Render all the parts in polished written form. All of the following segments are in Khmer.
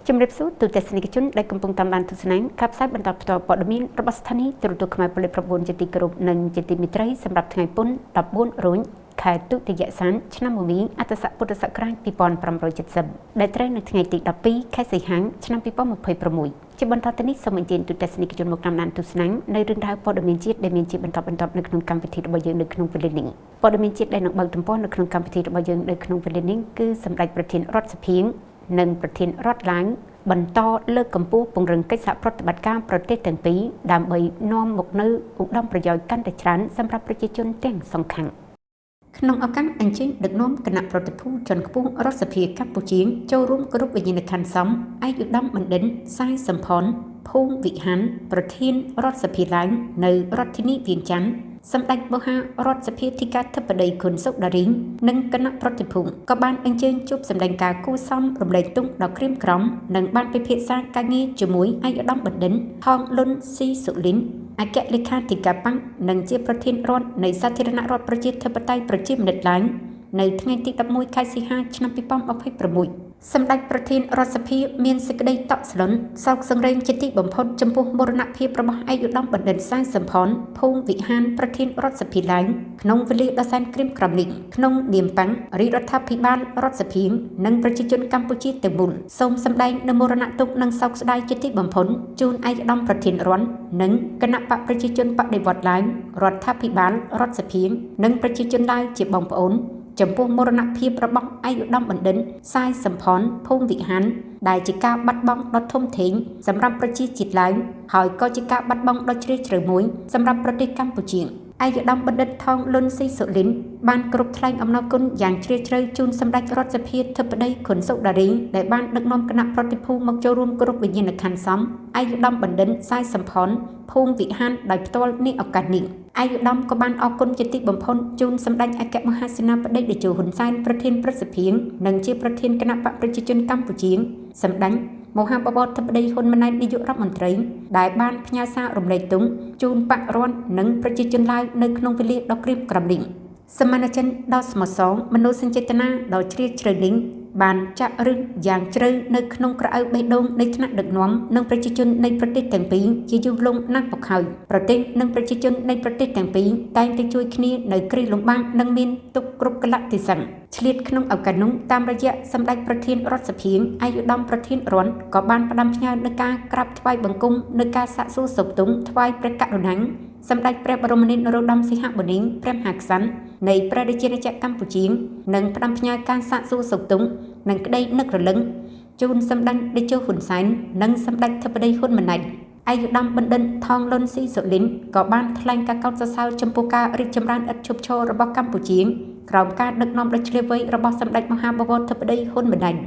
ជំរាបសួរទូទស្សនិកជនដែលកំពុងតាមដានទស្សនាការផ្សាយបន្តផ្ទាល់ព័ត៌មានរបស់ស្ថានីយ៍ទូរទស្សន៍ខ្មែរផលិត9ជាទីគោរពនិងជាទីមេត្រីសម្រាប់ថ្ងៃពុធ14រោចខែទុតិយសានឆ្នាំមមីអត្តស័កពុទ្ធសករាជ2570ដែលត្រូវនៅថ្ងៃទី12ខែសីហាឆ្នាំ2026ជាបន្តទៅនេះសូមអញ្ជើញទូទស្សនិកជនមកតាមដានទស្សនានៅរឿងរ៉ាវព័ត៌មានជាតិដែលមានជាបន្តនៅក្នុងកម្មវិធីរបស់យើងនៅក្នុងពេលនេះព័ត៌មានជាតិដែលនឹងបើកទំព័រនៅក្នុងកម្មវិធីរបស់យើងនៅក្នុងពេលនេះគឺសម្ដេចប្រធានរដ្ឋសភានិងប្រធានរដ្ឋឡើងបន្តលើកកម្ពស់ពង្រឹងកិច្ចសហប្រតិបត្តិការប្រទេសទាំងពីរដើម្បីនាំមកនូវឧត្តមប្រយោជន៍កាន់តែច្រើនសម្រាប់ប្រជាជនទាំងសងខាងក្នុងឱកាសអញ្ជើញដឹកនាំគណៈប្រតិភូជាន់ខ្ពស់រដ្ឋសភាកម្ពុជាចូលរួមគ្រប់វិញ្ញាណក្ខន្ធសមឯកឧត្តមបណ្ឌិតសាយសំផនភូមិវិហានប្រធានរដ្ឋសភាឡើងនៅរដ្ឋធានីវិទ្យាចន្ទសម្ដេចមហារដ្ឋសភាធិការធិបតីខុនសុដារីងនិងគណៈប្រតិភូក៏បានអញ្ជើញជួបសម្ដែងការគូសំរំលែកទុកដល់ក្រៀមក្រំនិងបានពិភាក្សាការងារជាមួយឯកឧត្តមបណ្ឌិតថងលុនស៊ីសុលីនអគ្គលេខាធិការបាំងនិងជាប្រធានរដ្ឋនៃសាធារណរដ្ឋប្រជាធិបតេយ្យប្រជាមានិតឡើងនៅថ្ងៃទី11ខែសីហាឆ្នាំ2026សម្ដេចប្រធានរដ្ឋសភាមានសេចក្តីតក់ស្លុនសោកសង្រេងជាទីបំផុតចំពោះមរណភាពរបស់ឯកឧត្តមបណ្ឌិតសាយសំផនភូមិវិហានប្រធានរដ្ឋសភាឡើងក្នុងវេលាដ៏សែនក្រៀមក្រំនេះក្នុងនាមប៉ាំងរាជរដ្ឋាភិបាលរដ្ឋសភានិងប្រជាជនកម្ពុជាទាំងមូលសូមសម្ដែងនូវមរណទុក្ខនិងសោកស្ដាយជាទីបំផុតជូនឯកឧត្តមប្រធានរដ្ឋនិងគណៈបកប្រជាជនបដិវត្តន៍ឡើងរដ្ឋាភិបាលរដ្ឋសភានិងប្រជាជនឡើងជាបងប្អូនចំពោះមរណភាពរបស់ឯកឧត្តមបណ្ឌិតសាយសំផនភូមិវិហានដែលជាការបាត់បង់ដ៏ធំធេងសម្រាប់ប្រជាជាតិឡើងហើយក៏ជាការបាត់បង់ដ៏ជ្រាលជ្រៅមួយសម្រាប់ប្រទេសកម្ពុជាឯកឧត្តមបណ្ឌិតថងលុនស៊ីសុលីនបានគ្រប់ថ្លែងអំណរគុណយ៉ាងជ្រាលជ្រៅជូនសម្ដេចរដ្ឋសភាធិបតីខុនសុដារីងដែលបានដឹកនាំគណៈប្រតិភូមកចូលរួមគ្រប់វិញ្ញាណក្ខន្ធសមឯកឧត្តមបណ្ឌិតសាយសំផនភូមិវិហានដោយផ្ទាល់នេះឱកាសនេះឯកឧត្តមក៏បានអរគុណជាទីបំផុតជូនសម្ដេចអគ្គមហាសេនាបតីតេជោហ៊ុនសែនប្រធានព្រឹទ្ធសភានិងជាប្រធានគណៈបកប្រជាជនកម្ពុជាសម្ដេចមហាបវរធិបតីហ៊ុនម៉ាណែតនាយករដ្ឋមន្ត្រីដែលបានផ្ញើសាររំលែកទុក្ខជូនបករដ្ឋនិងប្រជាជនឡាវនៅក្នុងវេលាដ៏ក្រៀមក្រំនេះសមានជនដ៏ស្មោះសរមនោសញ្ចេតនាដ៏ជ្រាលជ្រៅនេះបានចាក់ឫសយ៉ាងជ្រៅនៅក្នុងក្រអៅបេះដូងនៃថ្នាក់ដឹកនាំនិងប្រជាជននៃប្រទេសទាំងពីរជាយូរលង់ណាស់មកហើយប្រទេសនិងប្រជាជននៃប្រទេសទាំងពីរតែងតែជួយគ្នានៅគ្រាលំបាកនិងមានទុក្ខគ្រប់កលៈទេសៈឆ្លៀតក្នុងឱកាសនោះតាមរយៈសម្ដេចប្រធានរដ្ឋសភាឯកឧត្តមប្រធានរដ្ឋក៏បានផ្ដាំផ្ញើនូវការក្រាបថ្វាយបង្គំនៅការសាកសួរសុខទុក្ខថ្វាយព្រះករុណាសម្ដេចព្រះបរមនាថនរោត្តមសីហមុនីព្រះមហាក្សត្រនៃព្រះរាជាណាចក្រកម្ពុជានិងផ្ដាំផ្ញើការសាកសួរសុខទុក្ខនិងក្តីនឹករលឹងជូនសម្ដេចតេជោហ៊ុនសែននិងសម្ដេចធិបតីហ៊ុនម៉ាណែតឯកឧត្តមបណ្ឌិតថងលុនស៊ីសុលីនក៏បានថ្លែងការកោតសរសើរចំពោះការរីកចម្រើនឥតឈប់ឈររបស់កម្ពុជាក្រោមការដឹកនាំដ៏ឆ្លៀវវៃរបស់សម្ដេចមហាបវរធិបតីហ៊ុនម៉ាណែត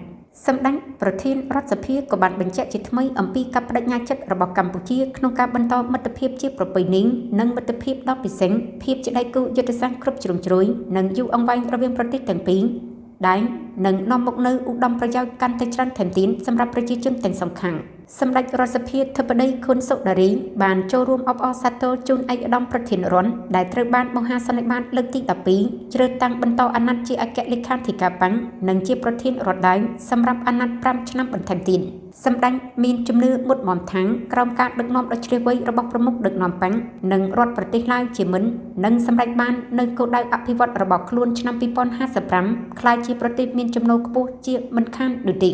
សម្ដេចប្រធានរដ្ឋសភាក៏បានបញ្ជាក់ជាថ្មីអំពីការបដិញ្ញាចិត្តរបស់កម្ពុជាក្នុងការបន្តមិត្តភាពជាប្រពៃណីនិងមិត្តភាពដ៏ពិសេសភាពជាដៃគូយុទ្ធសាស្ត្រគ្រប់ជ្រុងជ្រោយនិងយូរអង្វែងរវាងប្រទេសទាំងពីរដែលនឹងនាំមកនូវឧត្តមប្រយោជន៍កាន់តែច្រើនថែមទៀតសម្រាប់ប្រជាជនទាំងសងខាងសម្ដេចរដ្ឋសភាធិបតីខុនសុដារីបានចូលរួមអបអរសាទរជូនឯកឧត្តមប្រធានរដ្ឋដែលត្រូវបានមហាសន្និបាតលើកទី12ជ្រើសតាំងបន្តអាណត្តិជាអគ្គលេខាធិការបាំងនិងជាប្រធានរដ្ឋឡើងសម្រាប់អាណត្តិ5ឆ្នាំបន្ថែមទៀតសម្ដេចមានជំនឿមុតមមថាងក្រោមការដឹកនាំដ៏ជ្រាលវៃរបស់ប្រមុខដឹកនាំបាំងនិងរដ្ឋប្រទេសឡាវជាមិននិងសម្ដេចបាននៅគោលដៅអភិវឌ្ឍរបស់ខ្លួនឆ្នាំ2055ខ្លាយជាប្រទេសមានចំណូលខ្ពស់ជាមិនខាននោះទេ